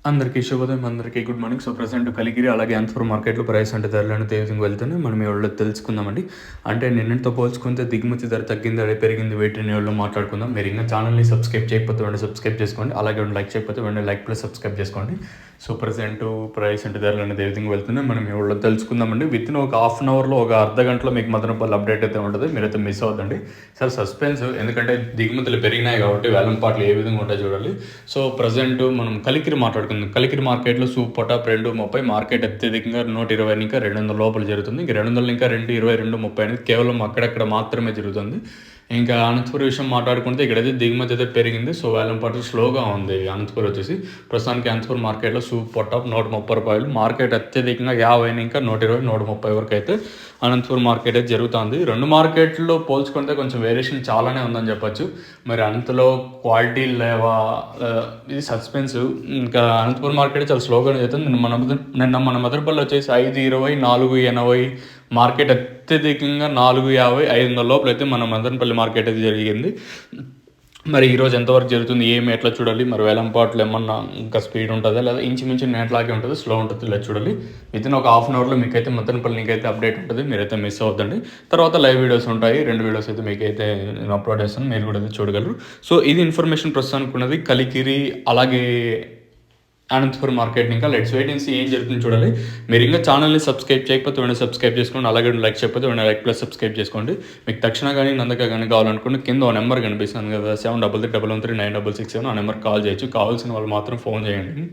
అందరికీ శుభోదయం, అందరికీ good morning. So present Kaligiri అలాగే అనంతపురం మార్కెట్లో ప్రైస్ అంటే ధరలు అనేది ఏ విధంగా వెళ్తున్నాయి మనం ఎవరో తెలుసుకుందామండి. అంటే నిన్నటితో పోల్చుకుంటే దిగుమతి ధర తగ్గింది, అదే పెరిగింది, వీటిని ఎవరో మాట్లాడుకుందాం. మీరు ఇంకా ఛానల్ని సబ్స్క్రైబ్ చేయకపోతే వెంటనే సబ్స్క్రైబ్ చేసుకోండి. అలాగే లైక్ చేయకపోతే వెంటనే లైక్ ప్లస్ సబ్స్క్రైబ్ చేసుకోండి. సో ప్రెసెంట్ ప్రైస్ అంటే ధరలు అనేది ఏ విధంగా వెళ్తున్నాయి మనం ఎవరో తెలుసుకుందామండి. విత్ ఇన్ ఒక హాఫ్ అన్ అవర్లో, ఒక అర్ధ గంటలో మీకు మదనపల్లి అప్డేట్ అయితే ఉంటుంది. మీరైతే మిస్ అవ్వద్దండి. సార్ సస్పెన్స్, ఎందుకంటే దిగుమతులు పెరిగినాయి కాబట్టి వేలం పాటలు ఏ విధంగా ఉంటాయి చూడాలి. సో ప్రజెంట్ మనం కలికిరి మాట్లాడుకుందాం. కలికిరి మార్కెట్లో సూప్ పొటాప్ 2.30, మార్కెట్ అత్యధికంగా 120 ఇంకా 200 లోపల జరుగుతుంది. ఇంకా 200 ఇంకా 220, 230 అనేది కేవలం అక్కడక్కడ మాత్రమే జరుగుతుంది. ఇంకా అనంతపురం విషయం మాట్లాడుకుంటే ఇక్కడైతే దిగుమతి అయితే పెరిగింది. సో వేలం పాటలు స్లోగా ఉంది. అనంతపురం వచ్చేసి ప్రస్తుతానికి అనంతపురం మార్కెట్లో సూప్ పొటాప్ 130 రూపాయలు, మార్కెట్ అత్యధికంగా 50 ఇంకా 120, 130 వరకు అయితే అనంతపురం మార్కెట్ అయితే జరుగుతుంది. రెండు మార్కెట్లో పోల్చుకుంటే కొంచెం వేరియేషన్ చాలానే ఉందని చెప్పొచ్చు. మరి అంతలో క్వాలిటీ లేవా, ఇది సస్పెన్స్. ఇంకా అనంతపురం మార్కెట్ చాలా స్లోగానే జరుగుతుంది. నిన్న మన మదనపల్లి వచ్చేసి 520, 480, మార్కెట్ అత్యధికంగా 450, 500 లోపల అయితే మన మదనపల్లి మార్కెట్ అయితే జరిగింది. మరి ఈరోజు ఎంతవరకు జరుగుతుంది, ఏమి ఎట్లా చూడాలి, మరి వేలంపాట్లు ఏమన్నా ఇంకా స్పీడ్ ఉంటుందా లేదా ఇంచుమించు నేట్లాగే ఉంటుంది, స్లో ఉంటుంది, ఇలా చూడాలి. వితిన్ ఒక హాఫ్ అన్ అవర్లో మీకైతే మదనపల్లి నీకైతే అప్డేట్ ఉంటుంది. మీరైతే మిస్ అవుతుందండి. తర్వాత లైవ్ వీడియోస్ ఉంటాయి, 2 వీడియోస్ అయితే మీకైతే నేను అప్లోడ్ చేస్తాను, మీరు కూడా అయితే చూడగలరు. సో ఇది ఇన్ఫర్మేషన్ ప్రస్తుతానికి ఉన్నది కలికిరి అలాగే అనంతపురం మార్కెట్. ఇంకా లెట్స్ వెయిట్ అండ్ సీ ఏం జరుగుతుంది చూడాలి. మీరు ఇంకా ఛానల్ని సబ్స్క్రైబ్ చేయకపోతే వెంటనే సబ్స్క్రైబ్ చేసుకోండి. అలాగే లైక్ చేయకపోతే వెంటనే లైక్ ప్లస్ సబ్స్క్రైబ్ చేసుకోండి. మీకు తక్షణ కానీ నందక కానీ కావాలనుకుంటే కింద ఓ నెంబర్ కనిపిస్తుంది కదా, 7331139667, ఆ నెంబర్ కాల్ చేయొచ్చు. కావాల్సిన వాళ్ళు మాత్రం ఫోన్ చేయండి.